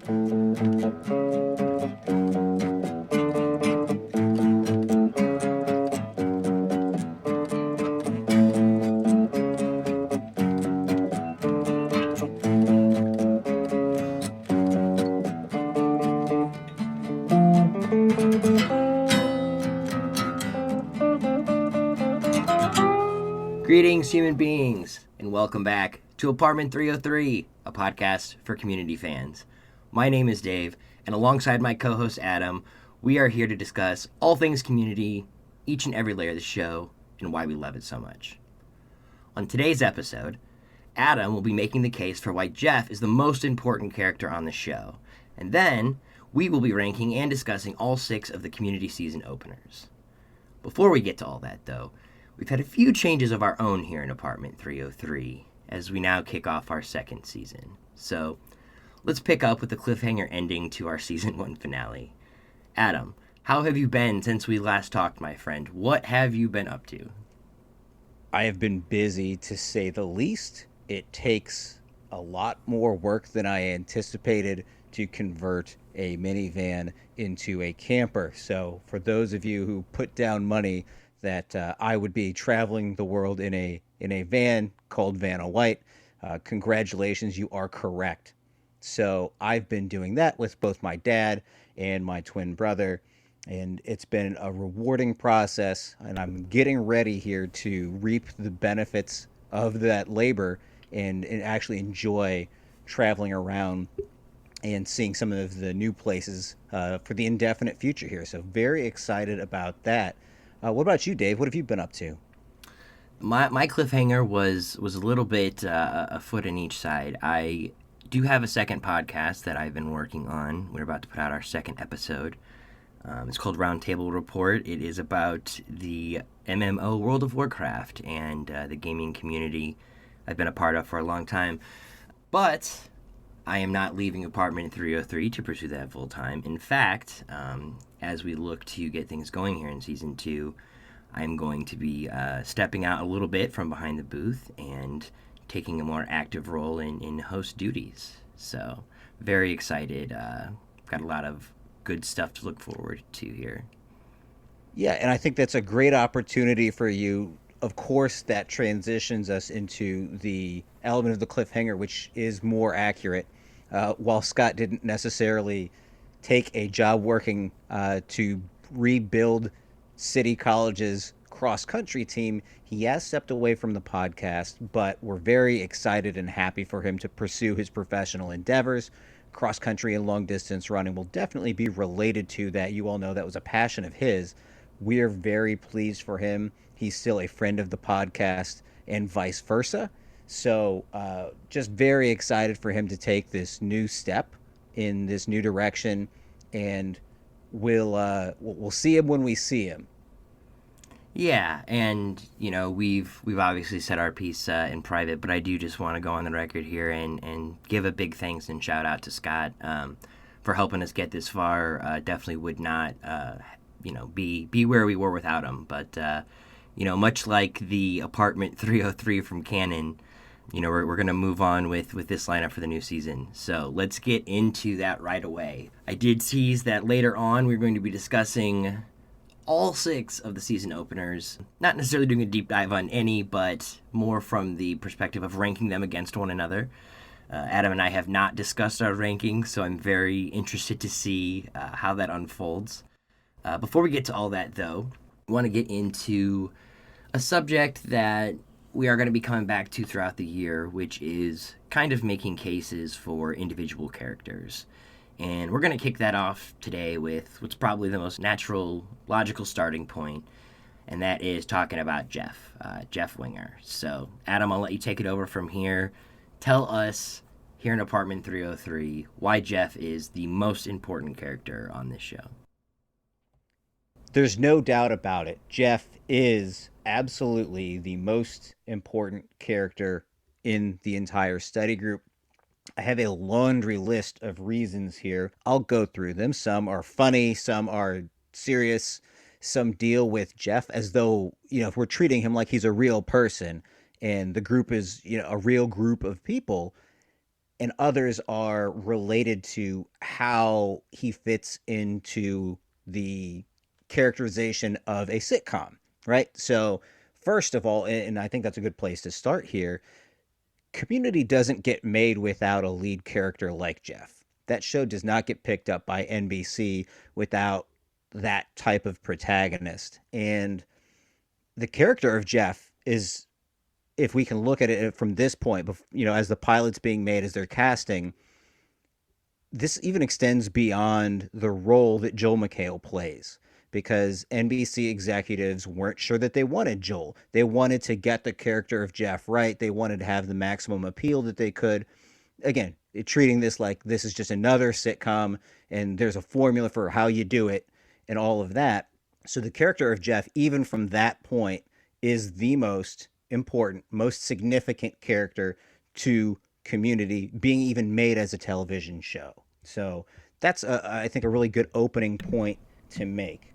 Greetings, human beings, and welcome back to Apartment 303, a podcast for community fans. My name is Dave, and alongside my co-host Adam, we are here to discuss all things community, each and every layer of the show, and why we love it so much. On today's episode, Adam will be making the case for why Jeff is the most important character on the show, and then we will be ranking and discussing all 6 of the community season openers. Before we get to all that, though, we've had a few changes of our own here in Apartment 303 as we now kick off our second season. So let's pick up with the cliffhanger ending to our Season 1 finale. Adam, how have you been since we last talked, my friend? What have you been up to? I have been busy, to say the least. It takes a lot more work than I anticipated to convert a minivan into a camper. So for those of you who put down money that I would be traveling the world in a van called Vanna White, congratulations, you are correct. So I've been doing that with both my dad and my twin brother, and it's been a rewarding process, and I'm getting ready here to reap the benefits of that labor and actually enjoy traveling around and seeing some of the new places for the indefinite future here. So very excited about that. What about you, Dave? What have you been up to? My cliffhanger was a little bit a foot in each side. I do have a second podcast that I've been working on. We're about to put out our second episode. It's called Roundtable Report. It is about the MMO World of Warcraft and the gaming community I've been a part of for a long time. But I am not leaving Apartment 303 to pursue that full time. In fact, as we look to get things going here in Season 2, I'm going to be stepping out a little bit from behind the booth and taking a more active role in host duties. So, very excited. Got a lot of good stuff to look forward to here. Yeah, and I think that's a great opportunity for you. Of course, that transitions us into the element of the cliffhanger, which is more accurate. While Scott didn't necessarily take a job working to rebuild City College's cross-country team, he has stepped away from the podcast, but we're very excited and happy for him to pursue his professional endeavors. Cross-country and long-distance running will definitely be related to that. You all know that was a passion of his. We're very pleased for him. He's still a friend of the podcast and vice versa. So just very excited for him to take this new step in this new direction, and we'll see him when we see him. Yeah, and we've obviously said our piece in private, but I do just want to go on the record here and give a big thanks and shout out to Scott for helping us get this far. Definitely would not be where we were without him. But much like the Apartment 303 from Canon, we're going to move on with this lineup for the new season. So let's get into that right away. I did tease that later on we're going to be discussing all 6 of the season openers. Not necessarily doing a deep dive on any, but more from the perspective of ranking them against one another. Adam and I have not discussed our rankings, so I'm very interested to see how that unfolds. Before we get to all that, though, I want to get into a subject that we are going to be coming back to throughout the year, which is kind of making cases for individual characters. And we're going to kick that off today with what's probably the most natural, logical starting point, and that is talking about Jeff Winger. So, Adam, I'll let you take it over from here. Tell us, here in Apartment 303, why Jeff is the most important character on this show. There's no doubt about it. Jeff is absolutely the most important character in the entire study group. I have a laundry list of reasons here. I'll go through them. Some are funny, some are serious, some deal with Jeff as though, if we're treating him like he's a real person and the group is, a real group of people. and others are related to how he fits into the characterization of a sitcom, right? So, first of all, and I think that's a good place to start here, Community doesn't get made without a lead character like Jeff. That show does not get picked up by NBC without that type of protagonist. And the character of Jeff is, if we can look at it from this point, as the pilot's being made, as they're casting, this even extends beyond the role that Joel McHale plays, because NBC executives weren't sure that they wanted Joel. They wanted to get the character of Jeff right. They wanted to have the maximum appeal that they could. Again, treating this like this is just another sitcom and there's a formula for how you do it and all of that. So the character of Jeff, even from that point, is the most important, most significant character to Community being even made as a television show. So that's, I think, a really good opening point to make.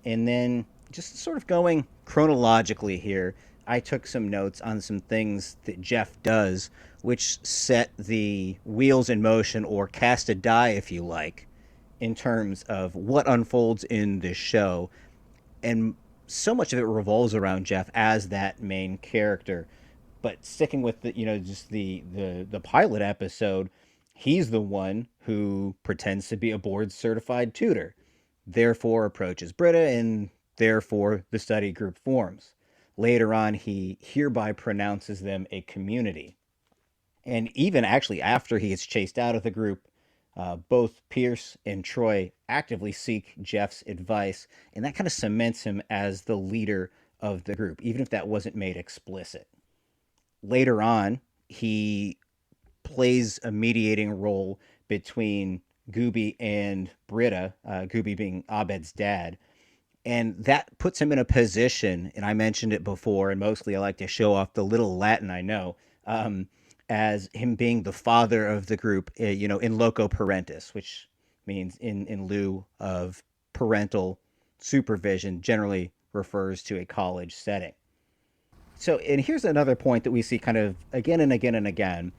And then just sort of going chronologically here, I took some notes on some things that Jeff does, which set the wheels in motion or cast a die, if you like, in terms of what unfolds in this show. And so much of it revolves around Jeff as that main character. But sticking with just the pilot episode, he's the one who pretends to be a board certified tutor, therefore approaches Britta, and therefore the study group forms. Later on, he hereby pronounces them a community. And even actually after he gets chased out of the group, both Pierce and Troy actively seek Jeff's advice, and that kind of cements him as the leader of the group, even if that wasn't made explicit. Later on, he plays a mediating role between Gooby and Britta, Gooby being Abed's dad. And that puts him in a position, and I mentioned it before, and mostly I like to show off the little Latin I know, as him being the father of the group, in loco parentis, which means in lieu of parental supervision, generally refers to a college setting. So, and here's another point that we see kind of again and again and again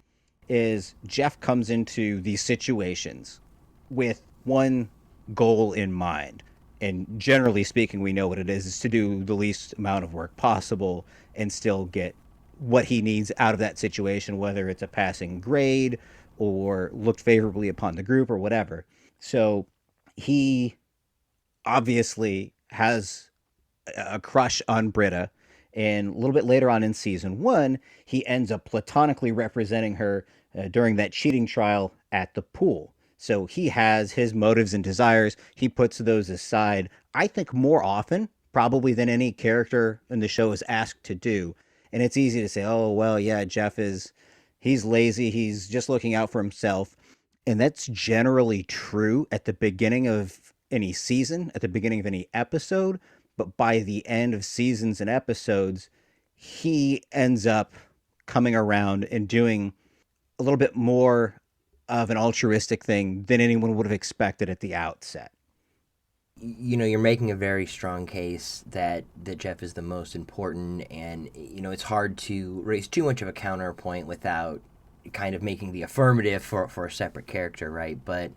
is Jeff comes into these situations with one goal in mind. And generally speaking, we know what it is to do the least amount of work possible and still get what he needs out of that situation, whether it's a passing grade or looked favorably upon the group or whatever. So he obviously has a crush on Britta. And a little bit later on in season one, he ends up platonically representing her during that cheating trial at the pool. So he has his motives and desires. He puts those aside, I think, more often, probably than any character in the show is asked to do. And it's easy to say, oh, well, yeah, he's lazy. He's just looking out for himself. And that's generally true at the beginning of any season, at the beginning of any episode. But by the end of seasons and episodes, he ends up coming around and doing a little bit more of an altruistic thing than anyone would have expected at the outset. You're making a very strong case that Jeff is the most important, and it's hard to raise too much of a counterpoint without kind of making the affirmative for a separate character, right? But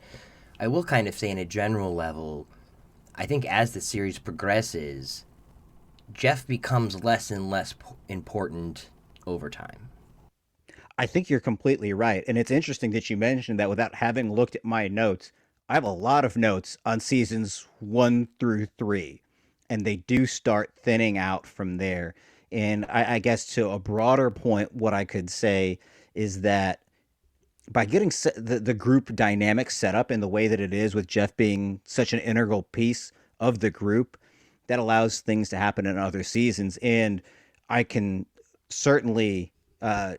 I will kind of say, in a general level, I think as the series progresses, Jeff becomes less and less important over time. I think you're completely right. And it's interesting that you mentioned that without having looked at my notes. I have a lot of notes on seasons 1 through 3, and they do start thinning out from there. And I guess to a broader point, what I could say is that by getting the group dynamic set up in the way that it is, with Jeff being such an integral piece of the group, that allows things to happen in other seasons. And I can certainly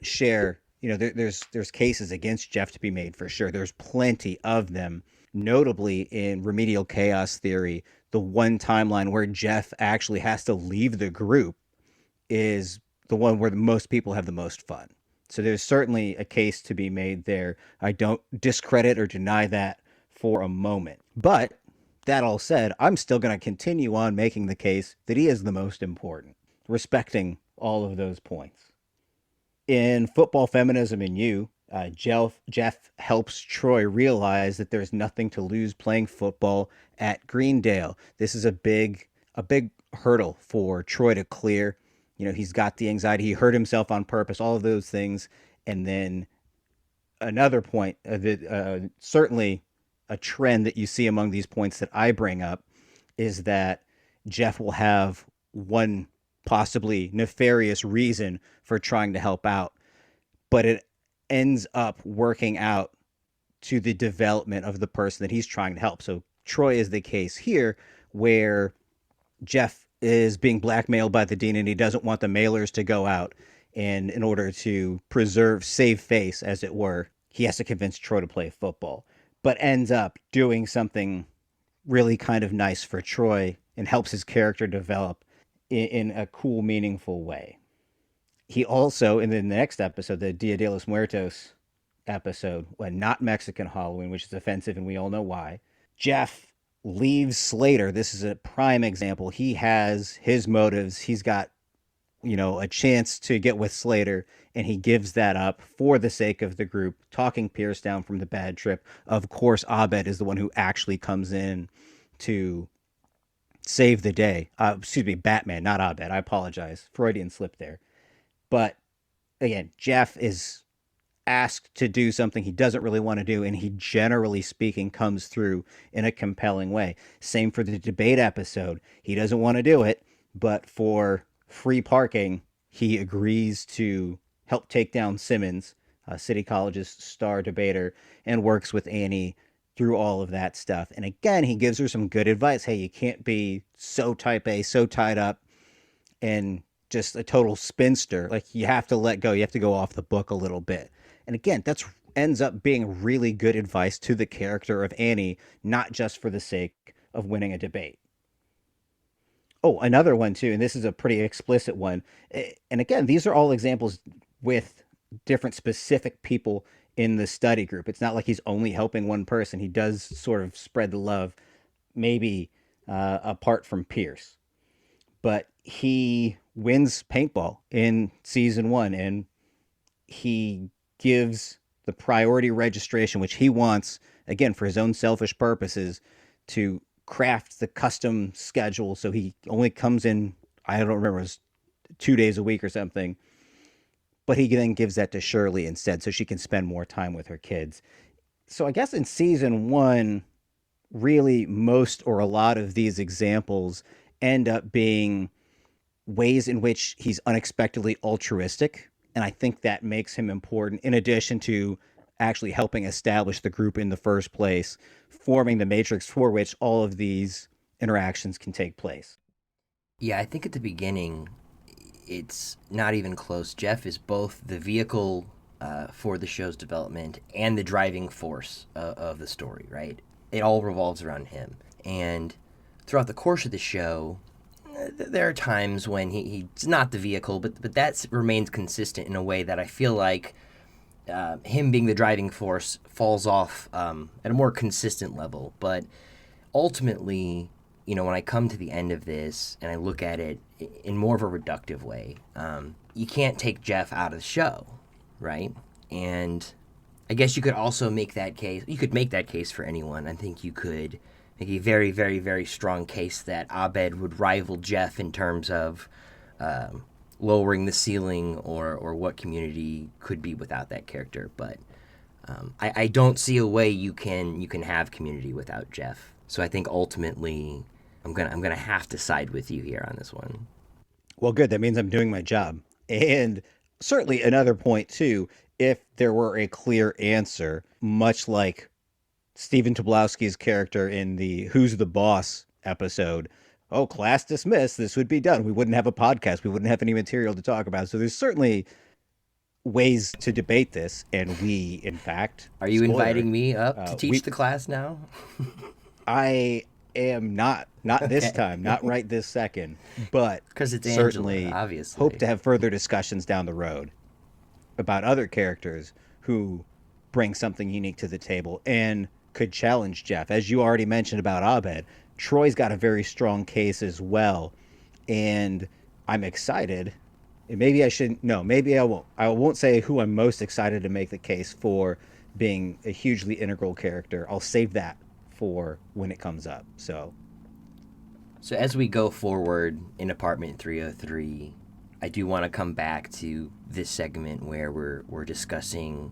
share, there's cases against Jeff to be made for sure. There's plenty of them. Notably in Remedial Chaos Theory, the one timeline where Jeff actually has to leave the group is the one where the most people have the most fun. So there's certainly a case to be made there. I don't discredit or deny that for a moment. But that all said, I'm still going to continue on making the case that he is the most important, respecting all of those points. In Football, Feminism, and You, Jeff helps Troy realize that there's nothing to lose playing football at Greendale. This is a big hurdle for Troy to clear. He's got the anxiety. He hurt himself on purpose. All of those things, and then another point that certainly a trend that you see among these points that I bring up is that Jeff will have one possibly nefarious reason for trying to help out, but it ends up working out to the development of the person that he's trying to help. So Troy is the case here where Jeff is being blackmailed by the dean and he doesn't want the mailers to go out. And in order to save face, as it were, he has to convince Troy to play football, but ends up doing something really kind of nice for Troy and helps his character develop in a cool, meaningful way. He also, in the next episode, the Dia de los Muertos episode, when not Mexican Halloween, which is offensive and we all know why, Jeff leaves Slater. This is a prime example. He has his motives. He's got, a chance to get with Slater, and he gives that up for the sake of the group, talking Pierce down from the bad trip. Of course, Abed is the one who actually comes in to save the day. Excuse me, Batman, not Abed. I apologize. Freudian slip there. But again, Jeff is asked to do something he doesn't really want to do, and he, generally speaking, comes through in a compelling way. Same for the debate episode. He doesn't want to do it, but for free parking, he agrees to help take down Simmons, City College's star debater, and works with Annie through all of that stuff. And again, he gives her some good advice. Hey, you can't be so type A, so tied up, and just a total spinster. Like, you have to let go. You have to go off the book a little bit. And again, that's ends up being really good advice to the character of Annie, not just for the sake of winning a debate. Oh, another one too, and this is a pretty explicit one. And again, these are all examples with different specific people in the study group. It's not like he's only helping one person. He does sort of spread the love, maybe apart from Pierce. But he wins paintball in season 1, and he gives the priority registration, which he wants, again, for his own selfish purposes, to craft the custom schedule. So he only comes in, I don't remember, it was 2 days a week or something. But he then gives that to Shirley instead so she can spend more time with her kids. So I guess in season 1, really most or a lot of these examples end up being ways in which he's unexpectedly altruistic. And I think that makes him important, in addition to actually helping establish the group in the first place, forming the matrix for which all of these interactions can take place. Yeah, I think at the beginning, it's not even close. Jeff is both the vehicle for the show's development and the driving force of the story, right? It all revolves around him. And throughout the course of the show, there are times when he's not the vehicle, but that remains consistent in a way that I feel like him being the driving force falls off at a more consistent level. But ultimately, when I come to the end of this and I look at it in more of a reductive way, you can't take Jeff out of the show, right? And I guess you could also make that case. You could make that case for anyone. I think you could make a very, very, very strong case that Abed would rival Jeff in terms of lowering the ceiling or what Community could be without that character. But I don't see a way you can have Community without Jeff. So I think ultimately I'm gonna have to side with you here on this one. Well, good. That means I'm doing my job. And certainly another point, too, if there were a clear answer, much like Stephen Tobolowsky's character in the Who's the Boss episode, oh, class dismissed, this would be done. We wouldn't have a podcast. We wouldn't have any material to talk about. So there's certainly ways to debate this. And we, in fact... Are you spoiler, inviting me up to teach the class now? I am not this time, not right this second, but because it's certainly Angela, obviously. Hope to have further discussions down the road about other characters who bring something unique to the table and could challenge Jeff. As you already mentioned about Abed, Troy's got a very strong case as well, and I'm excited And maybe I shouldn't. No, maybe I won't. I won't say who I'm most excited to make the case for being a hugely integral character. I'll save that for when it comes up. So So as we go forward in Apartment 303, I do want to come back to this segment where we're discussing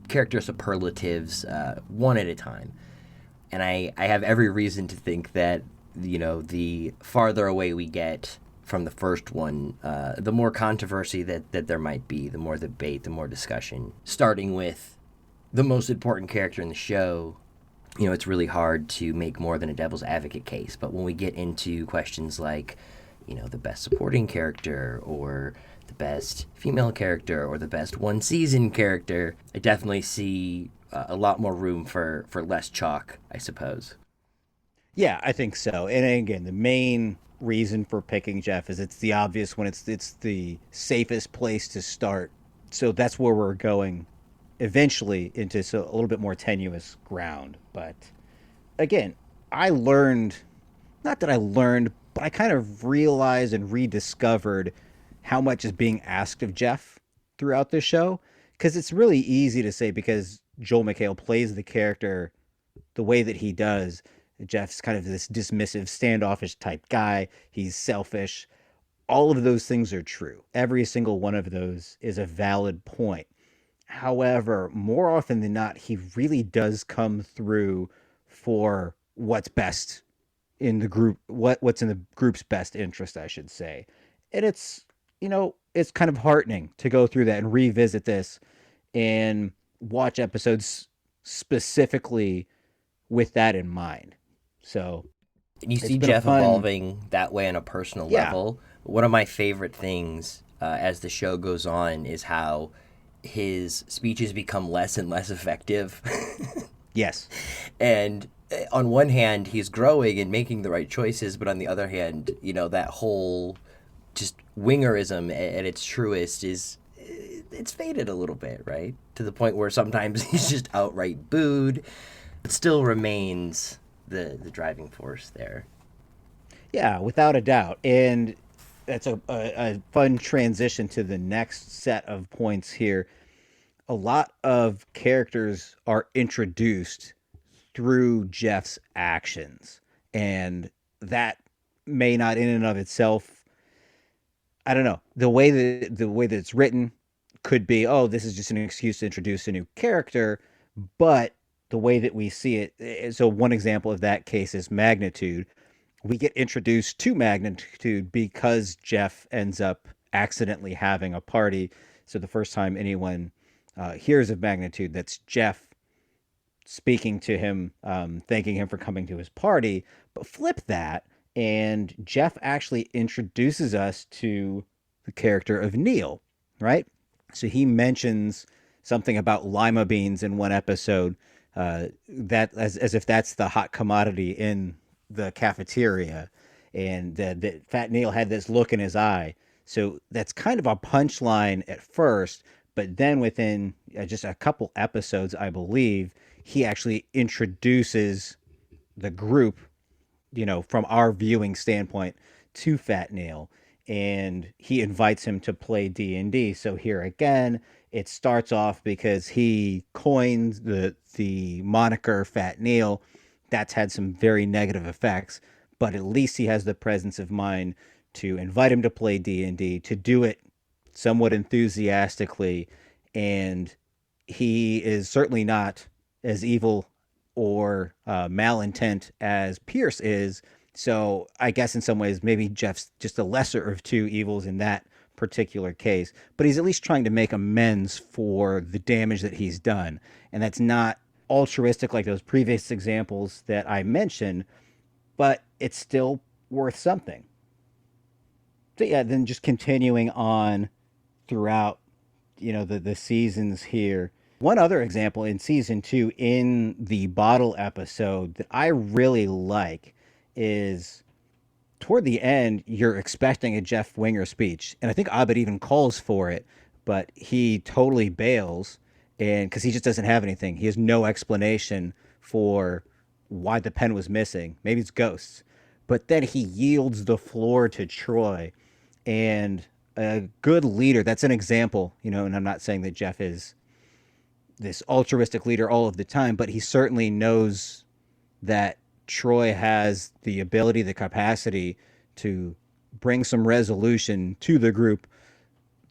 character superlatives one at a time. And I have every reason to think that, the farther away we get from the first one, the more controversy that there might be, the more debate, the more discussion. Starting with the most important character in the show, it's really hard to make more than a devil's advocate case. But when we get into questions like, the best supporting character or the best female character or the best one season character, I definitely see a lot more room for less chalk, I suppose. yeah, I think so. And again, the main reason for picking Jeff is it's the obvious one. It's the safest place to start. So that's where we're going eventually into a little bit more tenuous ground. But again, I learned, not that I learned, but I kind of realized and rediscovered how much is being asked of Jeff throughout this show. Because it's really easy to say, because Joel McHale plays the character the way that he does. Jeff's kind of this dismissive, standoffish type guy. He's selfish. All of those things are true. Every single one of those is a valid point. However, more often than not, he really does come through for what's best in the group, what's in the group's best interest, I should say. And it's kind of heartening to go through that and revisit this and watch episodes specifically with that in mind. So And you it's see been a Jeff fun, evolving that way on a personal yeah, level. One of my favorite things as the show goes on is how his speeches become less and less effective. yes, And on one hand, he's growing and making the right choices, but on the other hand, that whole just wingerism at its truest is it's faded a little bit, right? To the point where sometimes he's just outright booed, but still remains the driving force there. yeah, without a doubt. And that's a fun transition to the next set of points here. A lot of characters are introduced through Jeff's actions, and that may not in and of itself, I don't know, the way that it's written could be, oh, this is just an excuse to introduce a new character, but the way that we see it, so one example of that case is Magnitude. We get introduced to Magnitude because Jeff ends up accidentally having a party. So the first time anyone hears of Magnitude, that's Jeff speaking to him, thanking him for coming to his party. But flip that, and Jeff actually introduces us to the character of Neil, right? So he mentions something about lima beans in one episode, that as if that's the hot commodity in the cafeteria, and that Fat Neil had this look in his eye. So that's kind of a punchline at first, but then within just a couple episodes, I believe, he actually introduces the group, from our viewing standpoint, to Fat Neil, and he invites him to play D&D. So here again, it starts off because he coined the moniker Fat Neil. That's had some very negative effects, but at least he has the presence of mind to invite him to play D&D, to do it somewhat enthusiastically, and he is certainly not as evil or malintent as Pierce is. So I guess in some ways, maybe Jeff's just a lesser of two evils in that particular case, but he's at least trying to make amends for the damage that he's done. And that's not altruistic like those previous examples that I mentioned, but it's still worth something. So yeah, then just continuing on throughout, the seasons here. One other example in season 2, in the bottle episode that I really like, is toward the end, you're expecting a Jeff Winger speech, and I think Abed even calls for it, but he totally bails, and because he just doesn't have anything, he has no explanation for why the pen was missing. Maybe it's ghosts, but then he yields the floor to Troy, and a good leader. That's an example, and I'm not saying that Jeff is this altruistic leader all of the time, but he certainly knows that Troy has the ability, the capacity to bring some resolution to the group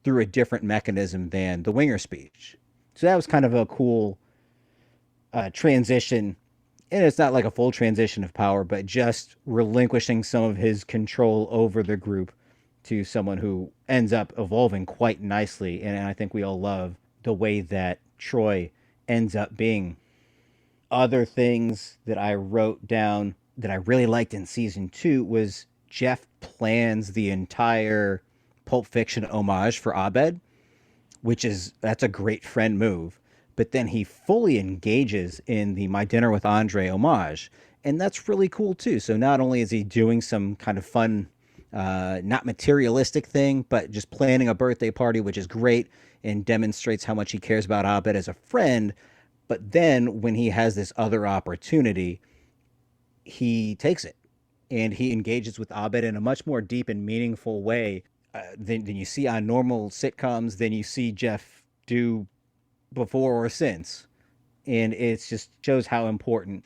through a different mechanism than the winger speech. So that was kind of a cool transition. And it's not like a full transition of power, but just relinquishing some of his control over the group to someone who ends up evolving quite nicely. And I think we all love the way that Troy ends up being. Other things that I wrote down that I really liked in season 2 was Jeff plans the entire Pulp Fiction homage for Abed, that's a great friend move. But then he fully engages in the My Dinner with Andre homage, and that's really cool too. So not only is he doing some kind of fun, not materialistic thing, but just planning a birthday party, which is great and demonstrates how much he cares about Abed as a friend. But then when he has this other opportunity, he takes it and he engages with Abed in a much more deep and meaningful way than you see on normal sitcoms, than you see Jeff do before or since. And it just shows how important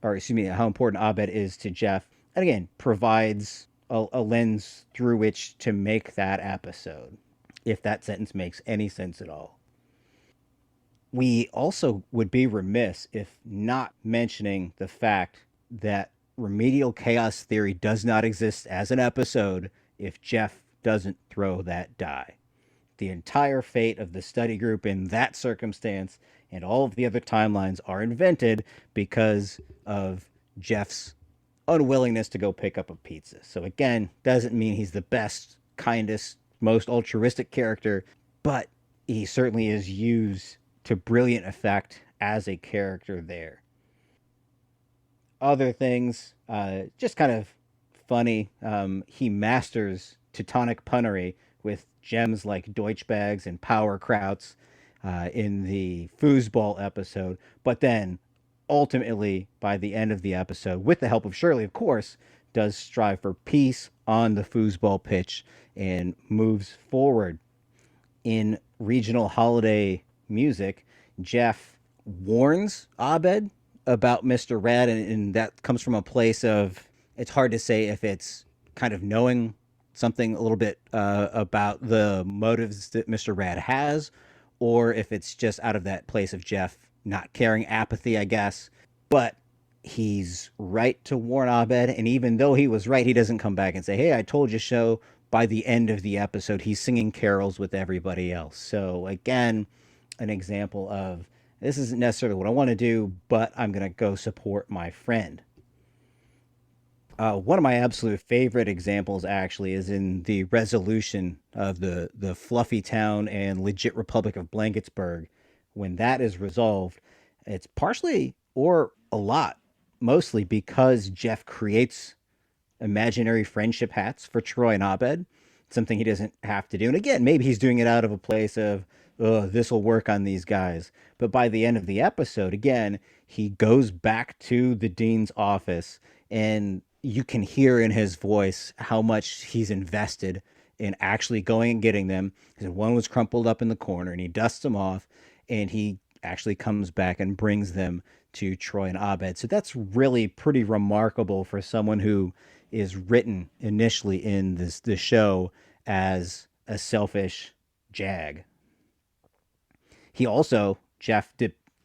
how important Abed is to Jeff. And again, provides a lens through which to make that episode, if that sentence makes any sense at all. We also would be remiss if not mentioning the fact that Remedial Chaos Theory does not exist as an episode if Jeff doesn't throw that die. The entire fate of the study group in that circumstance and all of the other timelines are invented because of Jeff's unwillingness to go pick up a pizza. So again, doesn't mean he's the best, kindest, most altruistic character, but he certainly is used to brilliant effect as a character there. Other things, just kind of funny. He masters Teutonic punnery with gems like Deutschbags and Powerkrauts in the foosball episode, but then ultimately, by the end of the episode, with the help of Shirley, of course, does strive for peace on the foosball pitch and moves forward. In regional holiday music, Jeff warns Abed about Mr. Rad, and that comes from a place of, it's hard to say if it's kind of knowing something a little bit about the motives that Mr. Rad has, or if it's just out of that place of Jeff not caring, apathy, I guess. But he's right to warn Abed, and even though he was right, he doesn't come back and say, hey, I told you so. By the end of the episode, he's singing carols with everybody else. So again, an example of, this isn't necessarily what I want to do, but I'm going to go support my friend. One of my absolute favorite examples actually is in the resolution of the Fluffy Town and Legit Republic of Blanketsburg. When that is resolved, it's partially or a lot, mostly because Jeff creates imaginary friendship hats for Troy and Abed, something he doesn't have to do. And again, maybe he's doing it out of a place of, oh, this will work on these guys. But by the end of the episode, again, he goes back to the dean's office, and you can hear in his voice how much he's invested in actually going and getting them. Because one was crumpled up in the corner, and he dusts them off, and he actually comes back and brings them to Troy and Abed. So that's really pretty remarkable for someone who is written initially in this show as a selfish jag. He also, Jeff,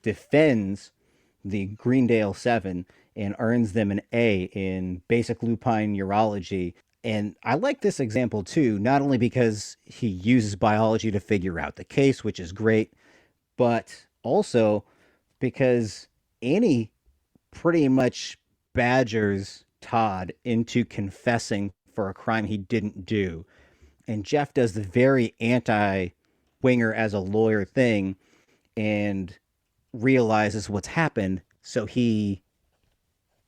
defends the Greendale 7 and earns them an A in basic lupine urology. And I like this example too, not only because he uses biology to figure out the case, which is great, but also because Annie pretty much badgers Todd into confessing for a crime he didn't do. And Jeff does the very anti-winger as a lawyer thing and realizes what's happened. So he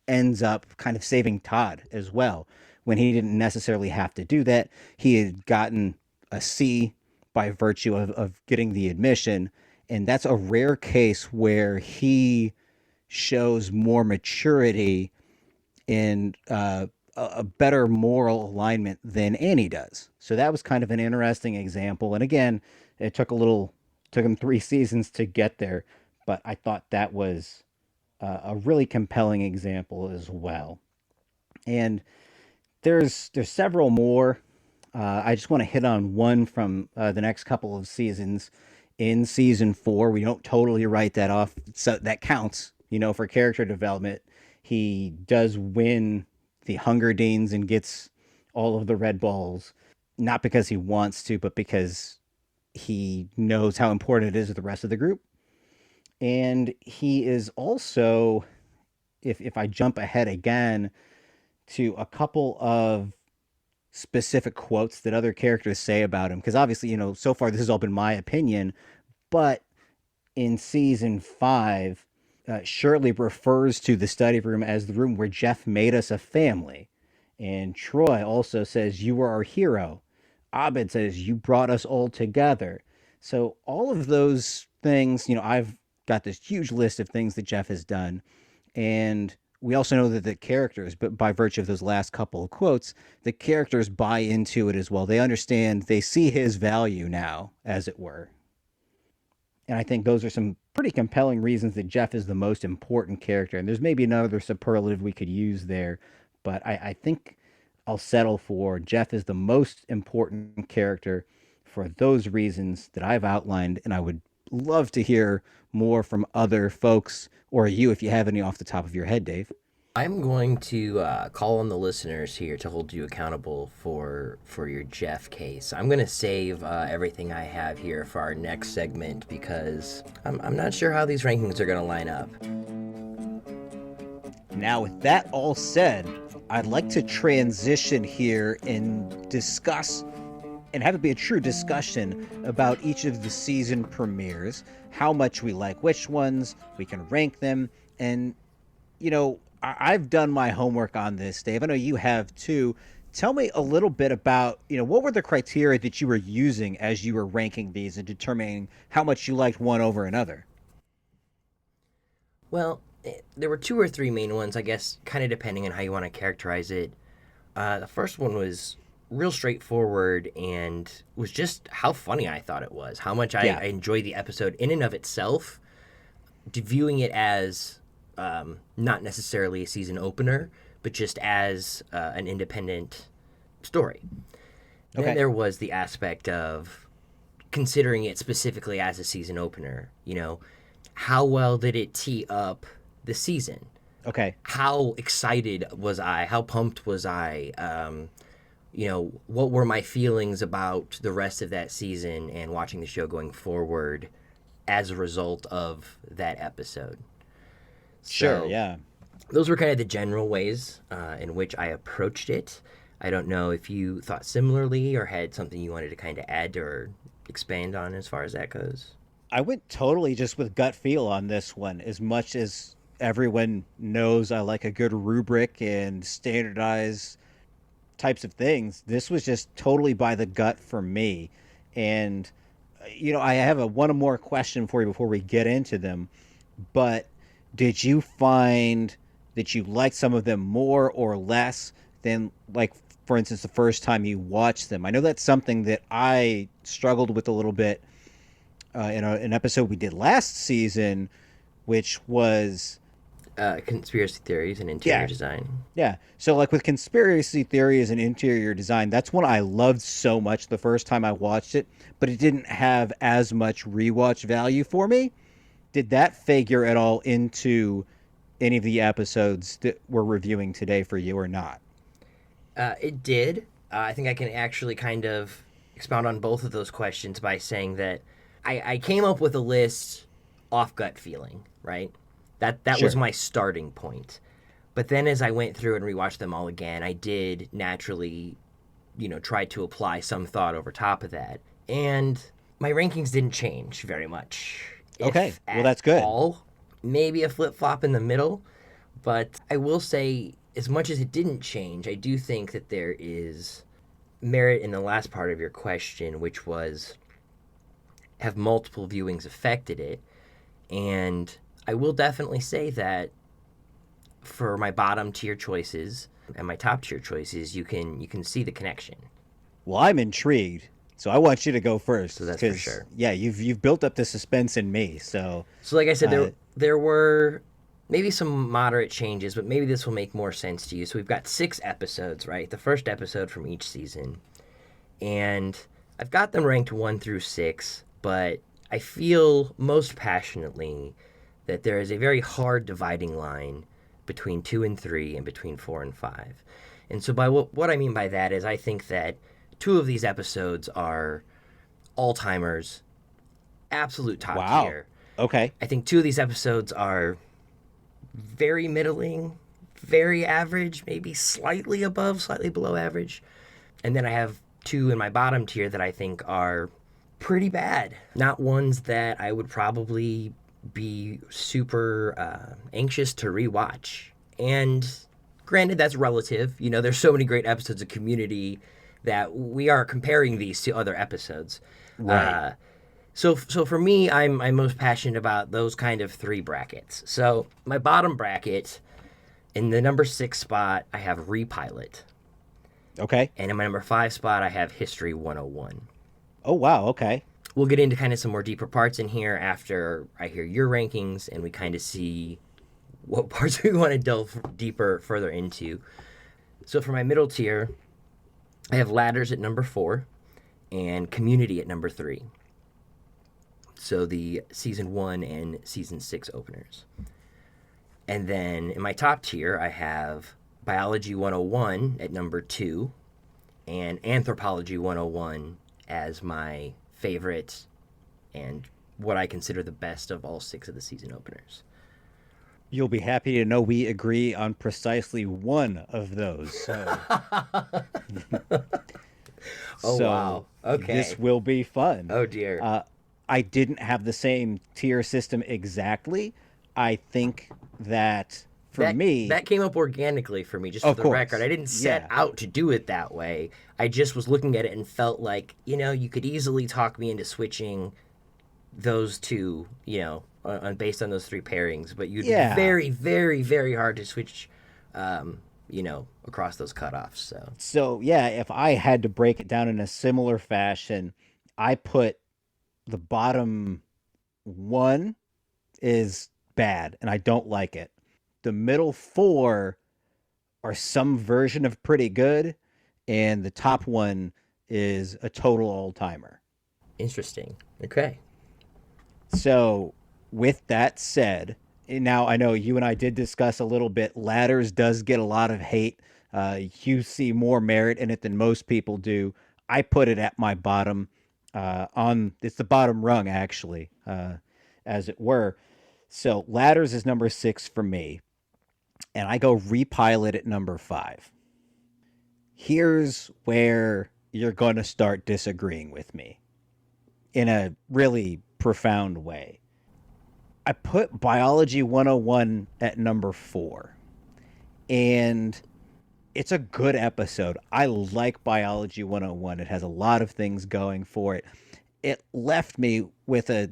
ends up kind of saving Todd as well, when he didn't necessarily have to do that. He had gotten a C by virtue of getting the admission. And that's a rare case where he shows more maturity in a better moral alignment than Annie does. So that was kind of an interesting example. And again, it took him 3 seasons to get there, but I thought that was a really compelling example as well. And there's several more. I just want to hit on one from the next couple of seasons. In season 4, we don't totally write that off, so that counts, for character development. He does win the Hunger Games and gets all of the red balls, not because he wants to, but because he knows how important it is to the rest of the group. And he is also, if I jump ahead again to a couple of specific quotes that other characters say about him, because obviously, so far this has all been my opinion, but in season 5, Shirley refers to the study room as the room where Jeff made us a family. And Troy also says, "You were our hero." Abed says, "You brought us all together." So all of those things, I've got this huge list of things that Jeff has done. And we also know that the characters, but by virtue of those last couple of quotes, the characters buy into it as well. They understand, they see his value now, as it were. And I think those are some pretty compelling reasons that Jeff is the most important character. And there's maybe another superlative we could use there, but I think I'll settle for Jeff is the most important character for those reasons that I've outlined. And I would love to hear more from other folks, or you if you have any off the top of your head, Dave. I'm going to call on the listeners here to hold you accountable for your Jeff case. I'm going to save everything I have here for our next segment because I'm not sure how these rankings are going to line up. Now, with that all said, I'd like to transition here and discuss and have it be a true discussion about each of the season premieres, how much we like which ones, we can rank them, and, I've done my homework on this, Dave. I know you have too. Tell me a little bit about, what were the criteria that you were using as you were ranking these and determining how much you liked one over another? Well, there were 2 or 3 main ones, I guess, kind of depending on how you want to characterize it. The first one was real straightforward and was just how funny I thought it was, how much I enjoyed the episode in and of itself, viewing it as not necessarily a season opener, but just as an independent story. Okay. Then there was the aspect of considering it specifically as a season opener. How well did it tee up the season? Okay. How excited was I? How pumped was I? What were my feelings about the rest of that season and watching the show going forward as a result of that episode? Sure, yeah. Those were kind of the general ways in which I approached it. I don't know if you thought similarly or had something you wanted to kind of add or expand on as far as that goes. I went totally just with gut feel on this one, as much as everyone knows I like a good rubric and standardized types of things. This was just totally by the gut for me. And, I have one more question for you before we get into them, but did you find that you liked some of them more or less than, like, for instance, the first time you watched them? I know that's something that I struggled with a little bit in an episode we did last season, which was conspiracy theories and interior design. Yeah. So, like, with conspiracy theories and interior design, that's one I loved so much the first time I watched it, but it didn't have as much rewatch value for me. Did that figure at all into any of the episodes that we're reviewing today for you or not? It did. I think I can actually kind of expound on both of those questions by saying that I came up with a list off gut feeling, right? That Sure. was my starting point. But then as I went through and rewatched them all again, I did naturally, try to apply some thought over top of that. And my rankings didn't change very much. Okay, well, that's good. Maybe a flip-flop in the middle. But I will say, as much as it didn't change, I do think that there is merit in the last part of your question, which was, have multiple viewings affected it? And I will definitely say that for my bottom tier choices and my top tier choices, you can see the connection. Well, I'm intrigued, so I want you to go So first that's for because sure. yeah, you've built up the suspense in me. So So like I said, uh, there were maybe some moderate changes, but maybe this will make more sense to you. So we've got 6 episodes, right? The first episode from each season, and I've got them ranked 1 through 6, but I feel most passionately that there is a very hard dividing line between 2 and 3 and between 4 and 5. And so, by what I mean by that is, I think that 2 of these episodes are all timers, absolute top wow, tier. okay, I think 2 of these episodes are very middling, very average, maybe slightly above, slightly below average. And then I have 2 in my bottom tier that I think are pretty bad. Not ones that I would probably be super anxious to rewatch. And granted, that's relative. You know, there's so many great episodes of Community that we are comparing these to other episodes. right, Uh, so for me, I'm most passionate about those kind of 3 brackets. So my bottom bracket, in the number 6 spot, I have Repilot, okay. and in my number 5 spot, I have History 101. Oh wow, okay. We'll get into kind of some more deeper parts in here after I hear your rankings and we kind of see what parts we want to delve deeper further into. So for my middle tier, I have Ladders at number 4 and Community at number 3. So the season 1 and season 6 openers. And then in my top tier, I have Biology 101 at number 2 and Anthropology 101 as my favorite and what I consider the best of all 6 of the season openers. You'll be happy to know we agree on precisely one of those. Oh, So wow. this Okay. will be fun. Oh, dear. Uh, I didn't have the same tier system exactly. I think that for me, That came up organically for me, just for of the record. course, I didn't set yeah, out to do it that way. I just was looking at it and felt like, you could easily talk me into switching those 2, based on those 3 pairings, but you'd be yeah. very, very, very hard to switch, across those cutoffs. So, So yeah, if I had to break it down in a similar fashion, I put the bottom one is bad and I don't like it. The middle 4 are some version of pretty good, and the top one is a total old timer. interesting. Okay. So, with that said, now I know you and I did discuss a little bit. Ladders does get a lot of hate. You see more merit in it than most people do. I put it at my bottom. On it's the bottom rung actually, as it were. So Ladders is number 6 for me, and I go Repilot at number 5. Here's where you're going to start disagreeing with me in a really profound way. I put Biology 101 at number 4, and it's a good episode. I like Biology 101. It has a lot of things going for it. It left me with a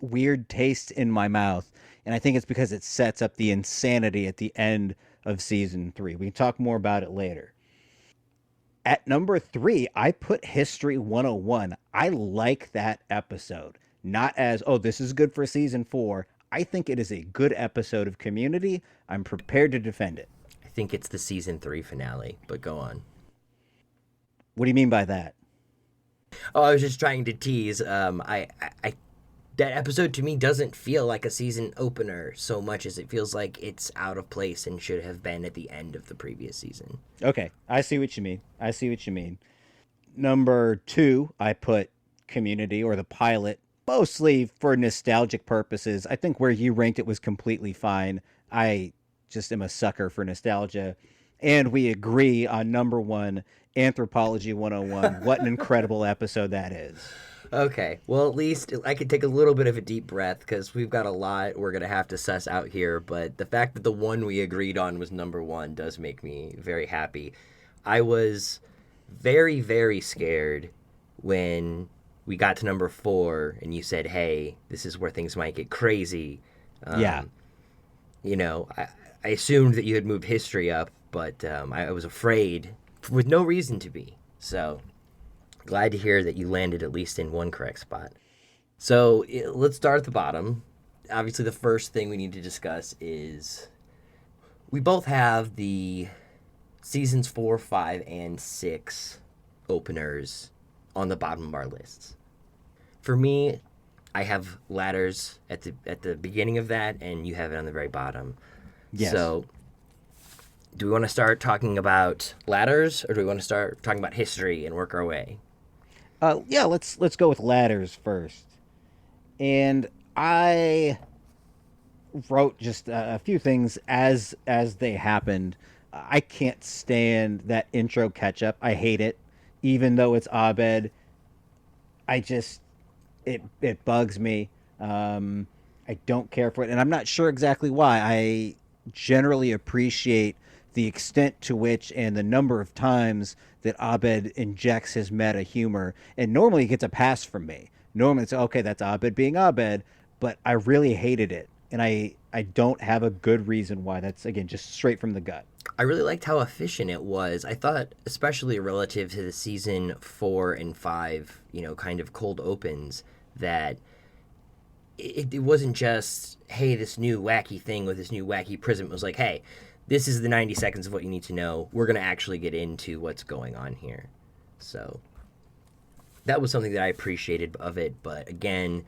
weird taste in my mouth, and I think it's because it sets up the insanity at the end of season 3. We can talk more about it later. At number 3, I put History 101. I like that episode. Not as, oh, this is good for season 4. I think it is a good episode of Community. I'm prepared to defend it. I think it's the season 3 finale, but go on. What do you mean by that? Oh, I was just trying to tease. I that episode to me doesn't feel like a season opener so much as it feels like it's out of place and should have been at the end of the previous season. Okay, I see what you mean. I see what you mean. Number 2, I put Community or the pilot, mostly for nostalgic purposes. I think where you ranked it was completely fine. I just am a sucker for nostalgia. And we agree on number 1, Anthropology 101. What an incredible episode that is. Okay, well, at least I could take a little bit of a deep breath because we've got a lot we're going to have to suss out here. But the fact that the one we agreed on was number 1 does make me very happy. I was very, very scared when we got to number 4 and you said, hey, this is where things might get crazy. Yeah. Um, you know, I assumed that you had moved history up, but I was afraid with no reason to be. So glad to hear that you landed at least in one correct spot. So let's start at the bottom. Obviously, the first thing we need to discuss is we both have the seasons 4, 5, and 6 openers on the bottom of our lists. For me, I have ladders at the beginning of that, and you have it on the very bottom. Yes. So, do we want to start talking about ladders, or do we want to start talking about history and work our way? Yeah, let's go with ladders first. And I wrote just a few things as they happened. I can't stand that intro catch up. I hate it, even though it's Abed. I just it bugs me. I don't care for it, and I'm not sure exactly why. I generally appreciate the extent to which and the number of times that Abed injects his meta humor, and normally he gets a pass from me. Normally it's okay, that's Abed being Abed, but I really hated it, and I don't have a good reason why. That's again just straight from the gut. I really liked how efficient it was. I thought, especially relative to the season 4 and 5, kind of cold opens, that it wasn't just, hey, this new wacky thing with this new wacky prism. It was like, hey, this is the 90 seconds of what you need to know. We're going to actually get into what's going on here. So that was something that I appreciated of it, but again,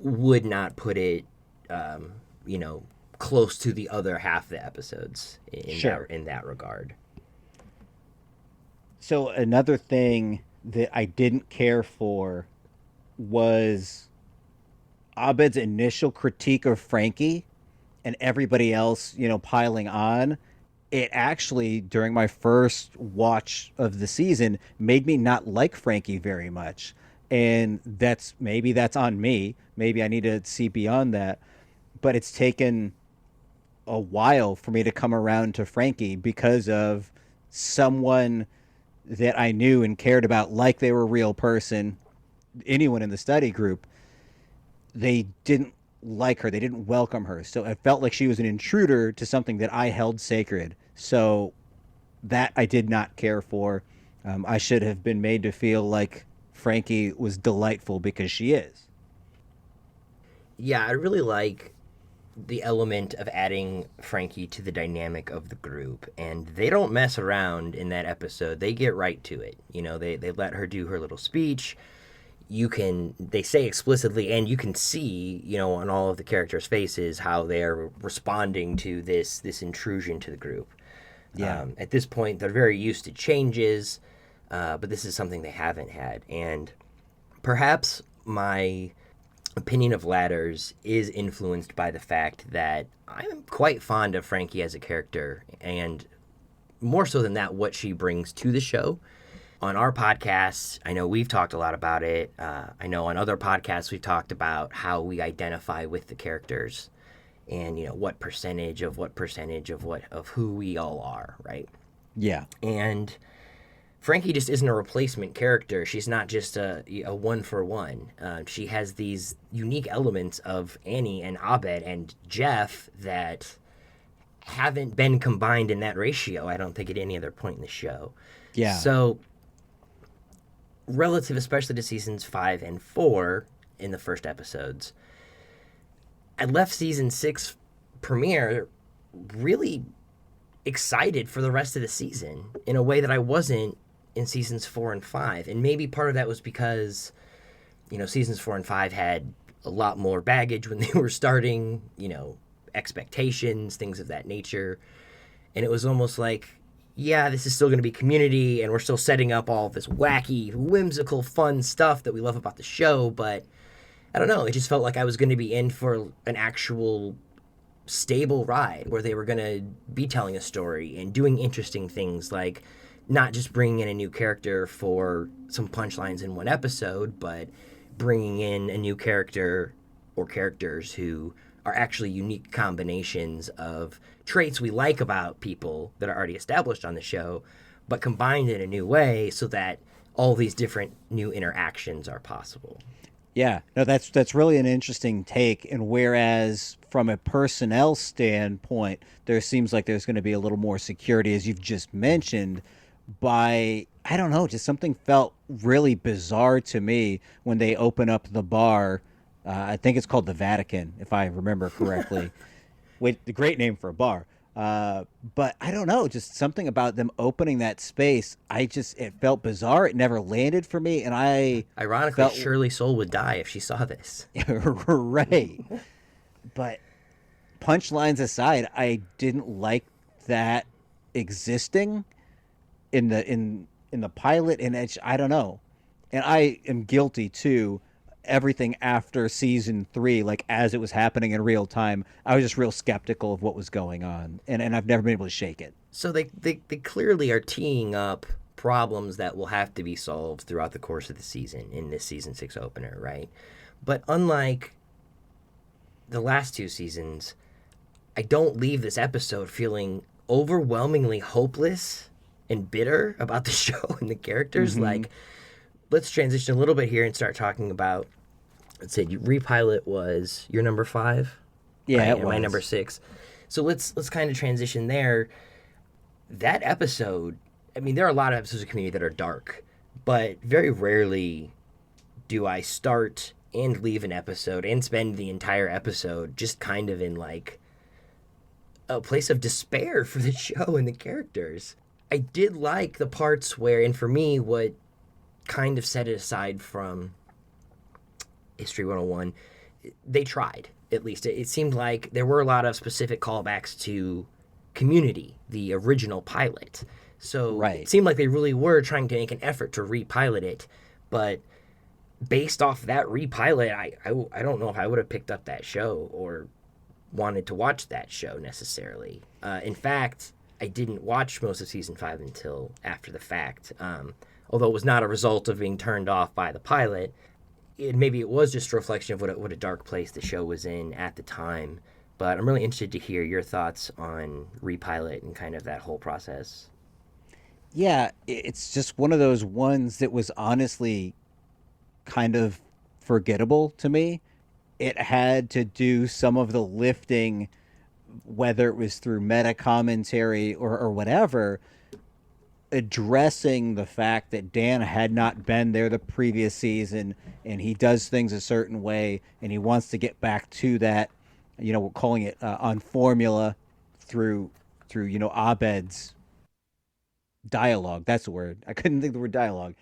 would not put it, close to the other half of the episodes in that regard. So another thing that I didn't care for was Abed's initial critique of Frankie and everybody else, piling on. It actually, during my first watch of the season, made me not like Frankie very much. And maybe that's on me. Maybe I need to see beyond that. But it's taken a while for me to come around to Frankie because of someone that I knew and cared about like they were a real person. Anyone in the study group, they didn't like her. They didn't welcome her. So it felt like she was an intruder to something that I held sacred. So that I did not care for. I should have been made to feel like Frankie was delightful because she is. Yeah, I really like the element of adding Frankie to the dynamic of the group, and they don't mess around in that episode. They get right to it. They let her do her little speech. They say explicitly, and you can see, on all of the characters' faces how they're responding to this intrusion to the group. Yeah. At this point, they're very used to changes, but this is something they haven't had. And perhaps my opinion of ladders is influenced by the fact that I'm quite fond of Frankie as a character, and more so than that, what she brings to the show. On our podcast, I know we've talked a lot about it. I know on other podcasts we've talked about how we identify with the characters, and what percentage of who we all are, right? Yeah. And Frankie just isn't a replacement character. She's not just a one for one. She has these unique elements of Annie and Abed and Jeff that haven't been combined in that ratio, I don't think, at any other point in the show. Yeah. So, relative especially to seasons 5 and 4 in the first episodes, I left season 6 premiere really excited for the rest of the season in a way that I wasn't in seasons 4 and 5. And maybe part of that was because, seasons 4 and 5 had a lot more baggage when they were starting, expectations, things of that nature. And it was almost like, yeah, this is still going to be Community, and we're still setting up all this wacky, whimsical, fun stuff that we love about the show, but I don't know, it just felt like I was going to be in for an actual stable ride where they were going to be telling a story and doing interesting things, like not just bringing in a new character for some punchlines in one episode, but bringing in a new character or characters who are actually unique combinations of traits we like about people that are already established on the show, but combined in a new way so that all these different new interactions are possible. Yeah, no, that's really an interesting take. And whereas from a personnel standpoint, there seems like there's going to be a little more security, as you've just mentioned. By I don't know, just something felt really bizarre to me when they open up the bar. I think it's called the Vatican, if I remember correctly. With the great name for a bar. Uh, but I don't know, just something about them opening that space. It felt bizarre. It never landed for me, and I Ironically, felt Shirley Soul would die if she saw this. right. But punchlines aside, I didn't like that existing in the pilot, and I don't know. And I am guilty too. Everything after season 3, like as it was happening in real time, I was just real skeptical of what was going on, and I've never been able to shake it. So they clearly are teeing up problems that will have to be solved throughout the course of the season in this season 6 opener, right? But unlike the last two seasons, I don't leave this episode feeling overwhelmingly hopeless and bitter about the show and the characters. Mm-hmm. Like, let's transition a little bit here and start talking about. Let's say repilot was your number 5, Yeah, right? it And my number was. 6. So let's kind of transition there. That episode, I mean, there are a lot of episodes of Community that are dark, but very rarely do I start and leave an episode and spend the entire episode just kind of in like a place of despair for the show and the characters. I did like the parts where, and for me, what kind of set it aside from History 101, they tried, at least. It seemed like there were a lot of specific callbacks to Community, the original pilot. So it Right. seemed like they really were trying to make an effort to repilot it. But based off that repilot, I don't know if I would have picked up that show or wanted to watch that show necessarily. In fact, I didn't watch most of season 5 until after the fact. Although it was not a result of being turned off by the pilot, maybe it was just a reflection of what a dark place the show was in at the time. But I'm really interested to hear your thoughts on repilot and kind of that whole process. Yeah, it's just one of those ones that was honestly kind of forgettable to me. It had to do some of the lifting, whether it was through meta commentary or whatever, addressing the fact that Dan had not been there the previous season, and he does things a certain way, and he wants to get back to that. We're calling it on formula through Abed's dialogue. That's the word. I couldn't think of the word dialogue.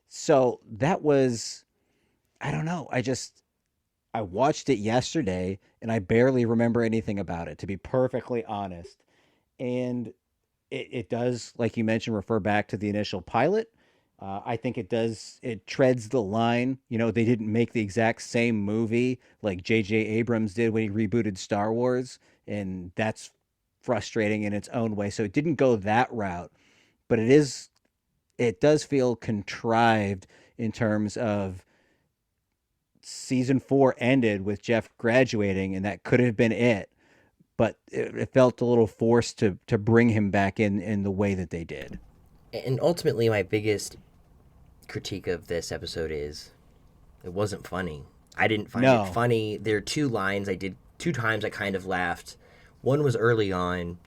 So that was, I don't know. I watched it yesterday and I barely remember anything about it, to be perfectly honest. And it does, like you mentioned, refer back to the initial pilot. I think it treads the line. They didn't make the exact same movie like J.J. Abrams did when he rebooted Star Wars. And that's frustrating in its own way. So it didn't go that route, but it does feel contrived in terms of season 4 ended with Jeff graduating, and that could have been it. But it felt a little forced to bring him back in the way that they did. And ultimately, my biggest critique of this episode is it wasn't funny. I didn't find it No. funny. There are two lines I did, two times I kind of laughed. One was early on.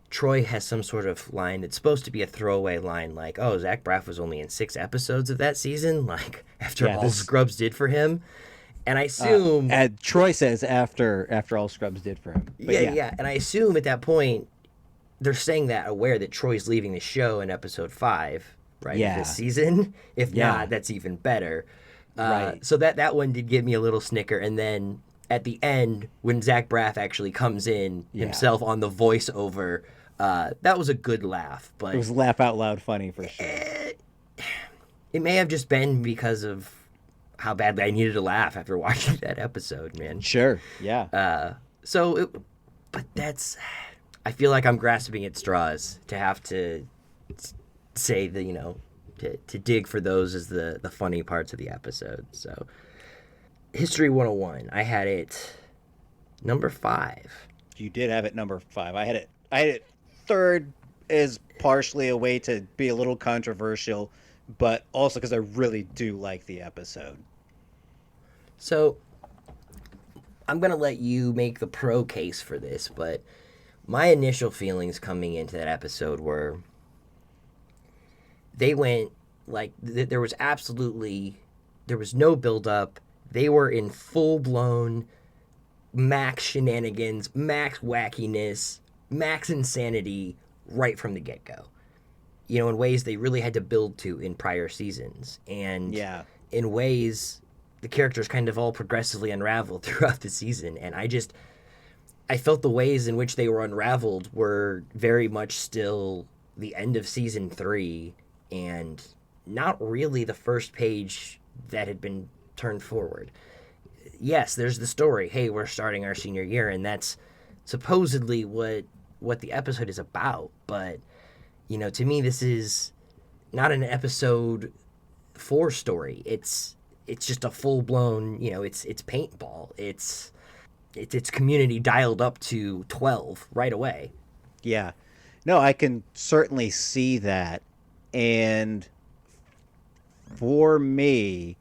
Troy has some sort of line that's supposed to be a throwaway line, like, "Oh, Zach Braff was only in 6 episodes of that season," like after Yeah, all this Scrubs did for him. And I assume, Troy says after all Scrubs did for him. But yeah, yeah, yeah, and I assume at that point they're saying that aware that Troy's leaving the show in episode 5, right? Yeah. This season. If Yeah. not, that's even better. Right. So that one did give me a little snicker, and then at the end when Zach Braff actually comes in Yeah. himself on the voiceover, that was a good laugh. But It was laugh out loud funny for sure. it may have just been because of how badly I needed to laugh after watching that episode, man. Sure. Yeah. But that's, I feel like I'm grasping at straws to have to say the, to dig for those as the funny parts of the episode. So, History 101, I had it number 5. You did have it number 5. I had it third, is partially a way to be a little controversial, but also because I really do like the episode. So I'm gonna let you make the pro case for this, but my initial feelings coming into that episode were they went like there was absolutely there was no build up. They were in full blown max shenanigans, max wackiness, max insanity right from the get go. You know, in ways they really had to build to in prior seasons, and Yeah. in ways the characters kind of all progressively unraveled throughout the season. And I felt the ways in which they were unraveled were very much still the end of season 3 and not really the first page that had been turned forward. Yes, there's the story. Hey, we're starting our senior year, and that's supposedly what the episode is about. But you know, to me, this is not an episode 4 story. It's just a full blown. You know, it's paintball. It's community dialed up to 12 right away. Yeah. No, I can certainly see that. And for me,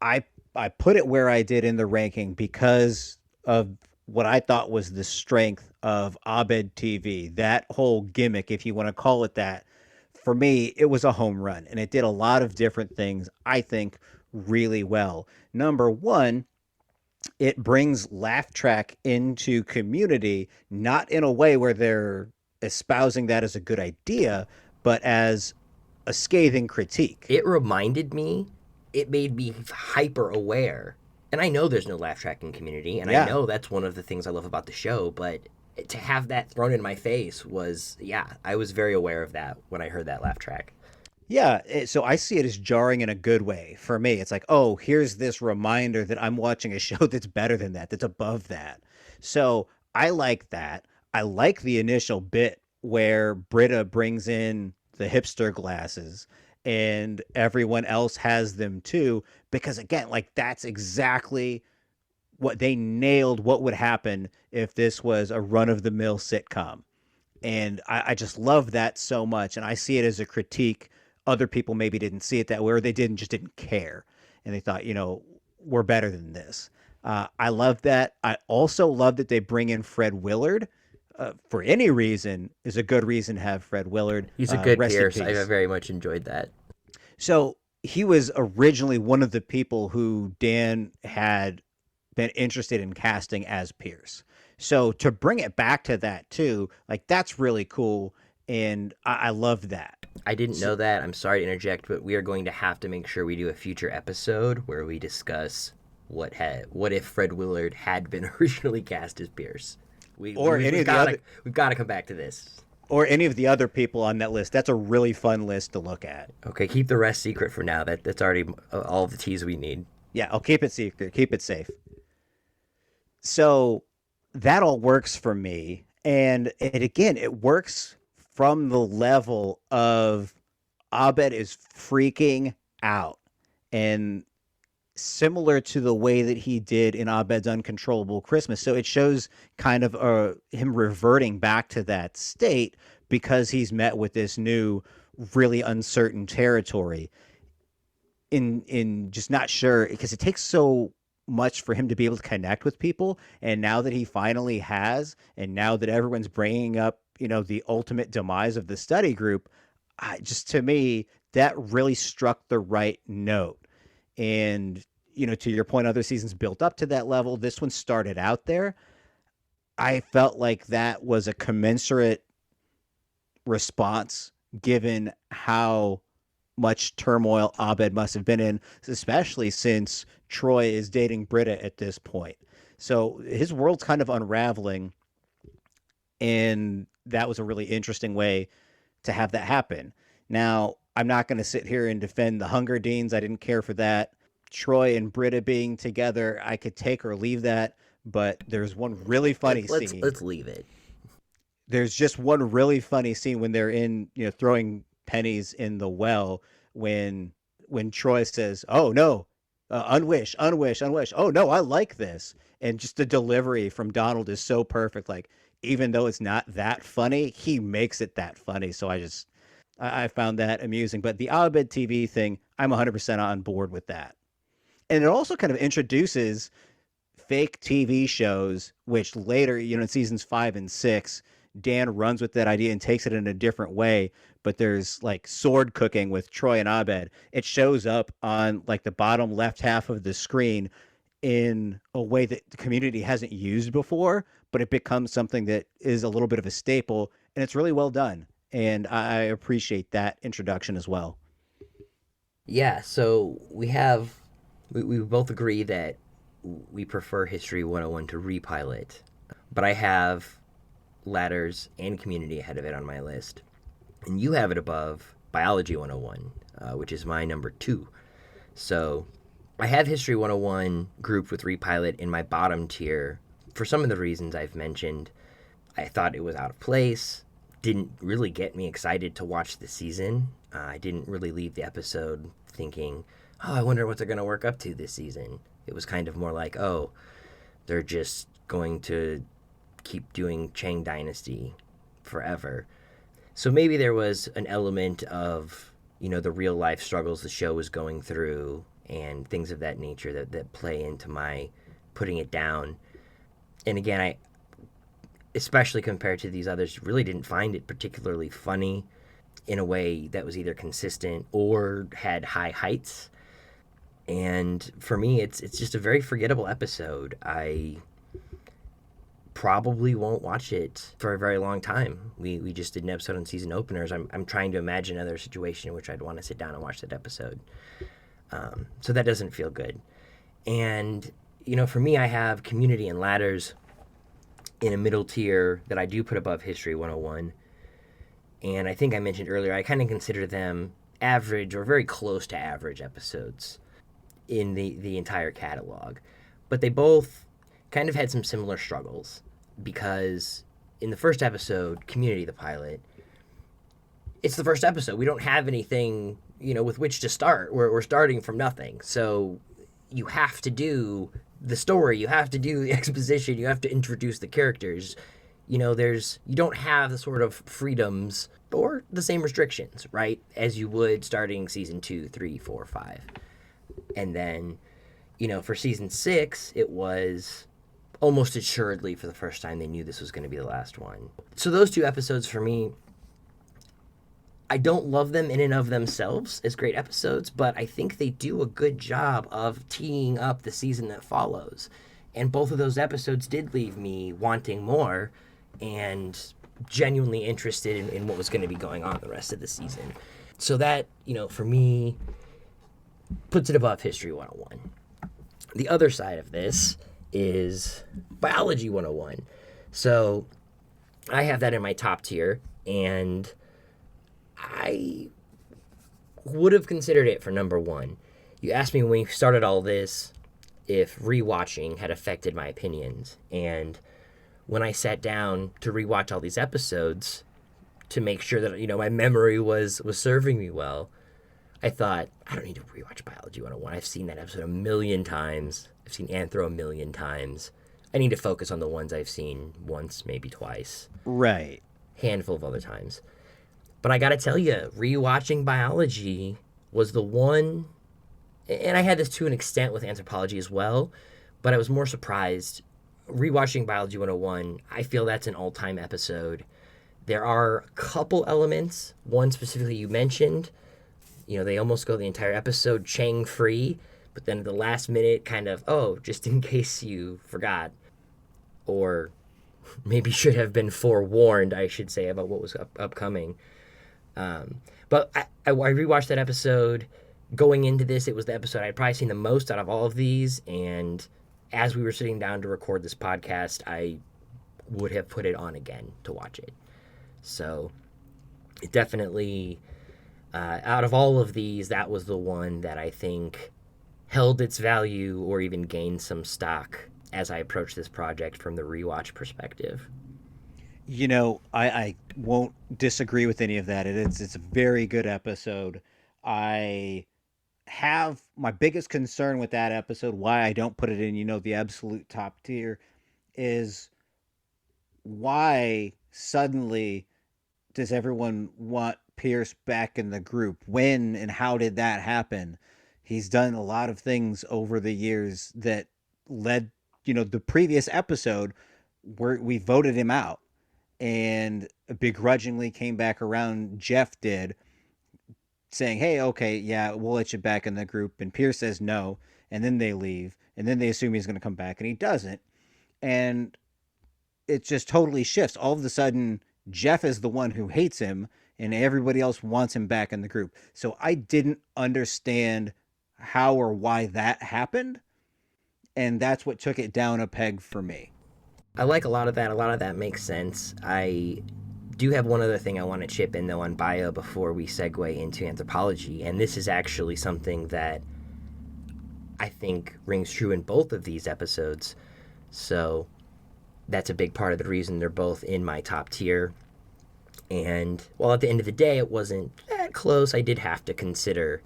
I I put it where I did in the ranking because of what I thought was the strength of Abed TV. That whole gimmick, if you want to call it that, for me, it was a home run, and it did a lot of different things, I think, really well. Number one, it brings laugh track into community, not in a way where they're espousing that as a good idea, but as a scathing critique. It reminded me, it made me hyper aware. And I know there's no laugh tracking community, and I Yeah. know that's one of the things I love about the show, but to have that thrown in my face was, yeah, I was very aware of that when I heard that laugh track. Yeah, so I see it as jarring in a good way. For me, it's like, oh, here's this reminder that I'm watching a show that's better than that, that's above that. So I like that. I like the initial bit where Britta brings in the hipster glasses and everyone else has them too, because again, like that's exactly what they nailed what would happen if this was a run of the mill sitcom. And I just love that so much. And I see it as a critique. Other people maybe didn't see it that way, or they just didn't care. And they thought, we're better than this. I love that. I also love that they bring in Fred Willard. For any reason, is a good reason to have Fred Willard. He's a good Rest in Pierce. I peace. very much enjoyed that. So he was originally one of the people who Dan had been interested in casting as Pierce. So to bring it back to that too, like that's really cool, and I love that. I didn't So, know that. I'm sorry to interject, but we are going to have to make sure we do a future episode where we discuss what if Fred Willard had been originally cast as Pierce. or any of the other, We've got to come back to this. or any of the other people on that list. That's a really fun list to look at. Okay, keep the rest secret for now. That's already all the teas we need. Yeah, I'll keep it secret, keep it safe. So that all works for me, and again, it works from the level of Abed is freaking out, and similar to the way that he did in Abed's Uncontrollable Christmas. So it shows kind of him reverting back to that state because he's met with this new, really uncertain territory. In just not sure, because it takes so much for him to be able to connect with people, and now that he finally has, and now that everyone's bringing up the ultimate demise of the study group, just to me that really struck the right note. And to your point, other seasons built up to that level. This one started out there. I felt like that was a commensurate response given how much turmoil Abed must have been in, especially since Troy is dating Britta at this point. So his world's kind of unraveling, and that was a really interesting way to have that happen. Now, I'm not going to sit here and defend the Hunger Deans. I didn't care for that. Troy and Britta being together, I could take or leave that, but there's one really funny scene. Let's leave it. There's just one really funny scene when they're in, throwing pennies in the well, when Troy says, "Oh no, unwish, unwish, unwish. Oh no, I like this." And just the delivery from Donald is so perfect. Like, even though it's not that funny, he makes it that funny. So I found that amusing. But the Abed TV thing, I'm 100% on board with that. And it also kind of introduces fake TV shows, which later, in seasons 5 and 6, Dan runs with that idea and takes it in a different way. But there's like sword cooking with Troy and Abed. It shows up on like the bottom left half of the screen in a way that the community hasn't used before, but it becomes something that is a little bit of a staple, and it's really well done. And I appreciate that introduction as well. Yeah, so we both agree that we prefer History 101 to Repilot, but I have Ladders and Community ahead of it on my list. And you have it above Biology 101, which is my number 2. So I have History 101 grouped with Repilot in my bottom tier for some of the reasons I've mentioned. I thought it was out of place, didn't really get me excited to watch the season. I didn't really leave the episode thinking, oh, I wonder what they're going to work up to this season. It was kind of more like, oh, they're just going to keep doing Chang Dynasty forever. So maybe there was an element of, the real life struggles the show was going through and things of that nature that play into my putting it down. And again, I, especially compared to these others, really didn't find it particularly funny in a way that was either consistent or had high heights. And for me, it's just a very forgettable episode. I probably won't watch it for a very long time. We just did an episode on season openers. I'm trying to imagine another situation in which I'd want to sit down and watch that episode. So that doesn't feel good. And, for me, I have Community and Ladders in a middle tier that I do put above History 101. And I think I mentioned earlier, I kind of consider them average or very close to average episodes in the entire catalog. But they both kind of had some similar struggles because in the first episode, Community, the pilot, it's the first episode. We don't have anything, with which to start. We're starting from nothing. So you have to do the story, you have to do the exposition, you have to introduce the characters. You don't have the sort of freedoms or the same restrictions, right, as you would starting season 2, 3, 4, 5. And then, for season 6, it was almost assuredly for the first time they knew this was going to be the last one. So those 2 episodes for me, I don't love them in and of themselves as great episodes, but I think they do a good job of teeing up the season that follows. And both of those episodes did leave me wanting more and genuinely interested in what was going to be going on the rest of the season. So that, for me, puts it above History 101. The other side of this is Biology 101. So I have that in my top tier, and I would have considered it for number 1. You asked me when we started all this if rewatching had affected my opinions, and when I sat down to rewatch all these episodes to make sure that my memory was serving me well, I thought, I don't need to rewatch Biology 101. I've seen that episode a million times. I've seen Anthro a million times. I need to focus on the ones I've seen once, maybe twice. Right. Handful of other times. But I gotta tell you, rewatching Biology was the one, and I had this to an extent with Anthropology as well, but I was more surprised. Rewatching Biology 101, I feel that's an all-time episode. There are a couple elements, one specifically you mentioned, they almost go the entire episode Chang free, but then at the last minute kind of, oh, just in case you forgot, or maybe should have been forewarned, I should say, about what was upcoming. But I rewatched that episode. Going into this, it was the episode I'd probably seen the most out of all of these, and as we were sitting down to record this podcast, I would have put it on again to watch it. So it definitely, out of all of these, that was the one that I think held its value or even gained some stock as I approached this project from the rewatch perspective. I won't disagree with any of that. It's a very good episode. I have my biggest concern with that episode, why I don't put it in, the absolute top tier, is why suddenly does everyone want Pierce back in the group? When and how did that happen? He's done a lot of things over the years that led, the previous episode where we voted him out and begrudgingly came back around. Jeff did, saying, "Hey, okay, yeah, we'll let you back in the group." And Pierce says no, and then they leave, and then they assume he's going to come back, and he doesn't. And it just totally shifts. All of a sudden, Jeff is the one who hates him, and everybody else wants him back in the group. So I didn't understand how or why that happened, and that's what took it down a peg for me. I like a lot of that. A lot of that makes sense. I do have one other thing I want to chip in, though, on bio before we segue into anthropology. And this is actually something that I think rings true in both of these episodes. So that's a big part of the reason they're both in my top tier. And while at the end of the day it wasn't that close, I did have to consider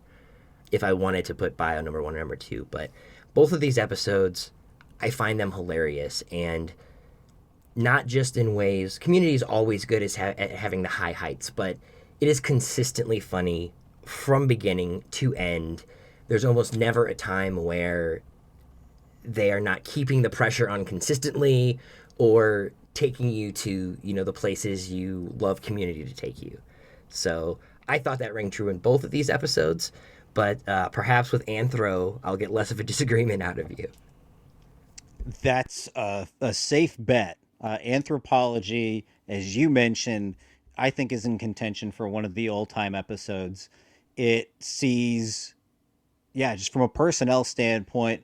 if I wanted to put bio number one or number two. But both of these episodes, I find them hilarious. And not just in ways, Community is always good at having the high heights, but it is consistently funny from beginning to end. There's almost never a time where they are not keeping the pressure on consistently or taking you to, the places you love Community to take you. So I thought that rang true in both of these episodes, but perhaps with Anthro, I'll get less of a disagreement out of you. That's a safe bet. Anthropology, as you mentioned, I think is in contention for one of the all-time episodes. It sees, yeah, just from a personnel standpoint,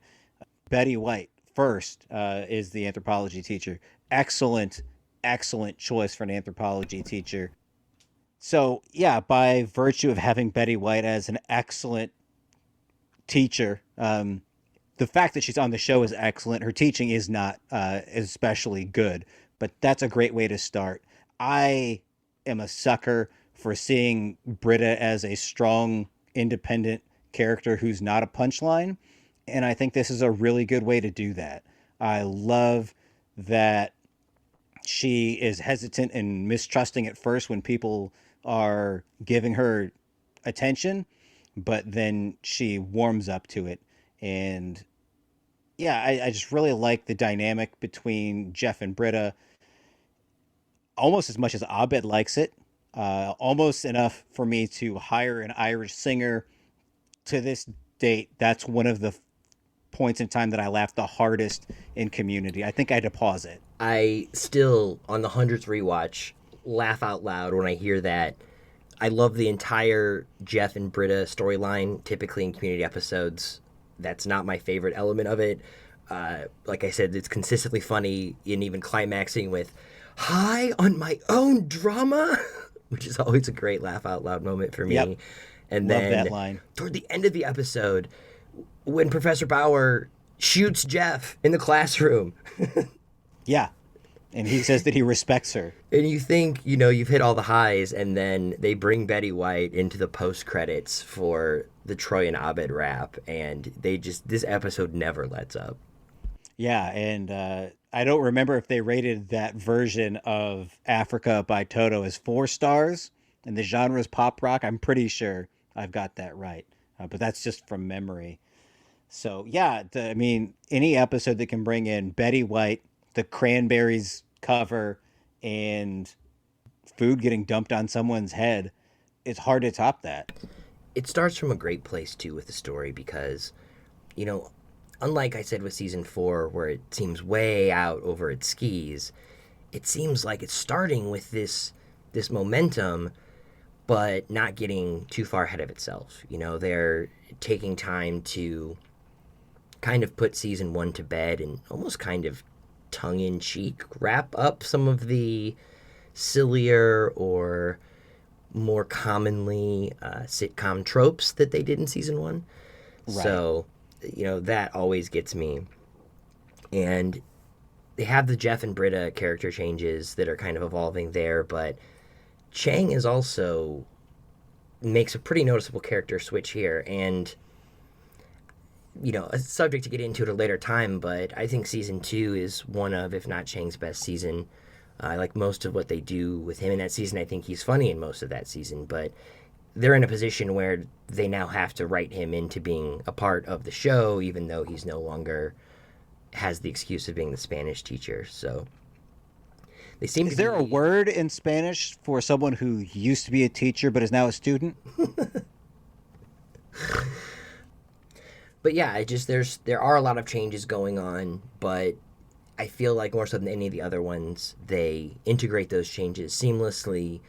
Betty White first is the anthropology teacher. Excellent, excellent choice for an anthropology teacher. So, yeah, by virtue of having Betty White as an excellent teacher, the fact that she's on the show is excellent. Her teaching is not especially good, but that's a great way to start. I am a sucker for seeing Britta as a strong, independent character who's not a punchline, and I think this is a really good way to do that. I love that she is hesitant and mistrusting at first when people are giving her attention, but then she warms up to it. And yeah, I just really like the dynamic between Jeff and Britta, almost as much as Abed likes it. Almost enough for me to hire an Irish singer. To this date, that's one of the points in time that I laughed the hardest in Community. I think I had to pause it. I still, on the 100th rewatch, laugh out loud when I hear that. I love the entire Jeff and Britta storyline. Typically in Community episodes, that's not my favorite element of it. Like I said, it's consistently funny, and even climaxing with "High on my own drama," which is always a great laugh out loud moment for me. Yep. And Love then that line. Toward the end of the episode, when Professor Bauer shoots Jeff in the classroom. Yeah. And he says that he respects her. And you think, you've hit all the highs, and then they bring Betty White into the post-credits for the Troy and Abed rap, and this episode never lets up. Yeah, and I don't remember if they rated that version of Africa by Toto as 4 stars, and the genre is pop rock. I'm pretty sure I've got that right, but that's just from memory. So, yeah, any episode that can bring in Betty White, the Cranberries cover, and food getting dumped on someone's head, it's hard to top that. It starts from a great place, too, with the story because, unlike I said with season 4, where it seems way out over its skis, it seems like it's starting with this momentum, but not getting too far ahead of itself. They're taking time to kind of put season 1 to bed and almost kind of tongue-in-cheek wrap up some of the sillier or more commonly sitcom tropes that they did in season 1. Right. So, that always gets me. And they have the Jeff and Britta character changes that are kind of evolving there, but Chang is also makes a pretty noticeable character switch here. And a subject to get into at a later time, but I think season 2 is one of, if not Chang's best season. I like most of what they do with him in that season. I think he's funny in most of that season, but they're in a position where they now have to write him into being a part of the show, even though he's no longer has the excuse of being the Spanish teacher. So they seem Is to be. there a word in Spanish for someone who used to be a teacher but is now a student? But yeah, there are a lot of changes going on, but I feel like more so than any of the other ones, they integrate those changes seamlessly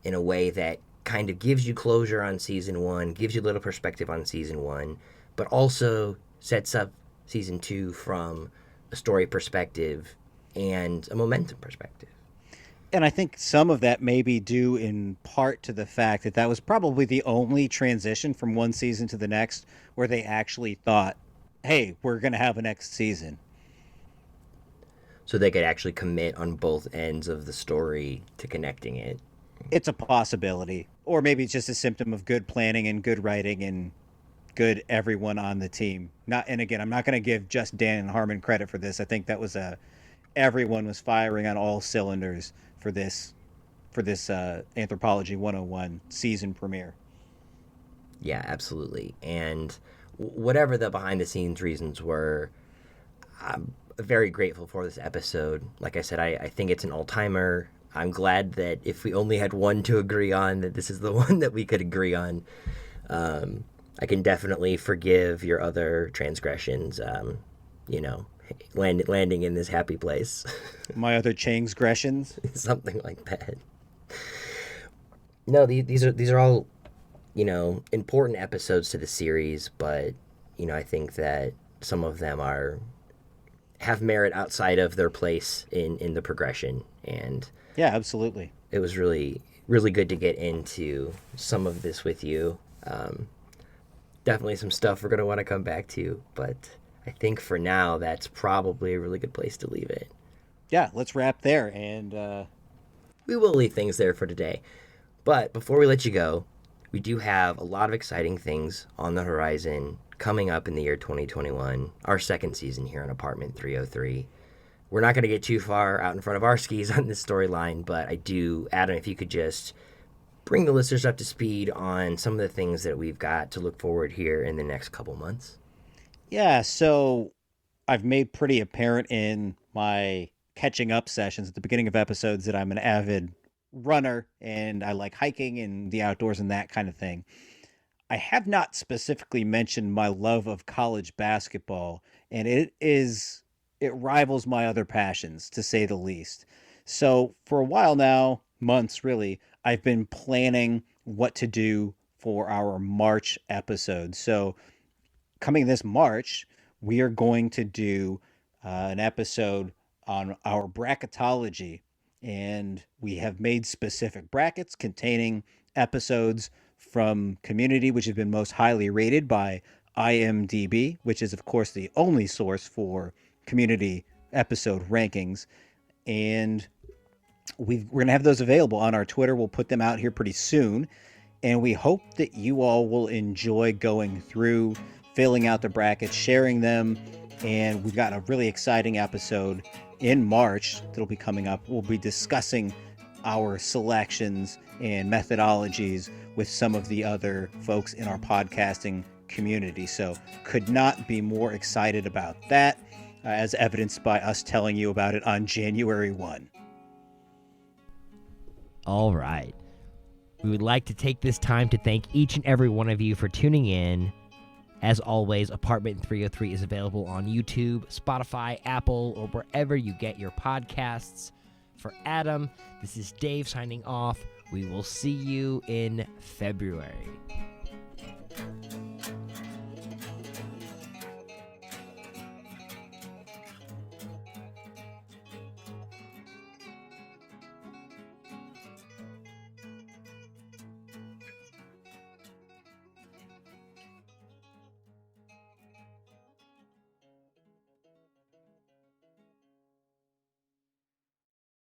in a way that kind of gives you closure on season one, gives you a little perspective on season one, but also sets up season two from a story perspective and a momentum perspective. And I think some of that may be due in part to the fact that that was probably the only transition from one season to the next where they actually thought, hey, we're going to have a next season. So they could actually commit on both ends of the story to connecting it. It's a possibility. Or maybe it's just a symptom of good planning and good writing and good everyone on the team. Not, and again, I'm not going to give just Dan and Harmon credit for this. I think that was everyone was firing on all cylinders for this Anthropology 101 season premiere. Yeah, absolutely. And whatever the behind the scenes reasons were, I'm very grateful for this episode. Like I said, I think it's an all timer. I'm glad that if we only had one to agree on, that this is the one that we could agree on. I can definitely forgive your other transgressions, landing in this happy place. My other transgressions? Something like that. No, these are all, important episodes to the series, but, I think that some of them have merit outside of their place in the progression. And yeah, absolutely. It was really, really good to get into some of this with you. Definitely some stuff we're going to want to come back to, but I think for now, that's probably a really good place to leave it. Yeah, let's wrap there, and we will leave things there for today. But before we let you go, we do have a lot of exciting things on the horizon coming up in the year 2021, our second season here on Apartment 303. We're not going to get too far out in front of our skis on this storyline, but Adam, if you could just bring the listeners up to speed on some of the things that we've got to look forward here in the next couple months. Yeah, so I've made pretty apparent in my catching up sessions at the beginning of episodes that I'm an avid runner and I like hiking and the outdoors and that kind of thing. I have not specifically mentioned my love of college basketball, and it rivals my other passions, to say the least. So for a while now, months really, I've been planning what to do for our March episode. So coming this March, we are going to do an episode on our bracketology, and we have made specific brackets containing episodes from Community, which have been most highly rated by IMDb, which is, of course, the only source for Community episode rankings. And we're going to have those available on our Twitter. We'll put them out here pretty soon. And we hope that you all will enjoy going through, filling out the brackets, sharing them. And we've got a really exciting episode in March that'll be coming up. We'll be discussing our selections and methodologies with some of the other folks in our podcasting community. So could not be more excited about that, as evidenced by us telling you about it on January 1. All right. We would like to take this time to thank each and every one of you for tuning in. As always, Apartment 303 is available on YouTube, Spotify, Apple, or wherever you get your podcasts. For Adam, this is Dave signing off. We will see you in February.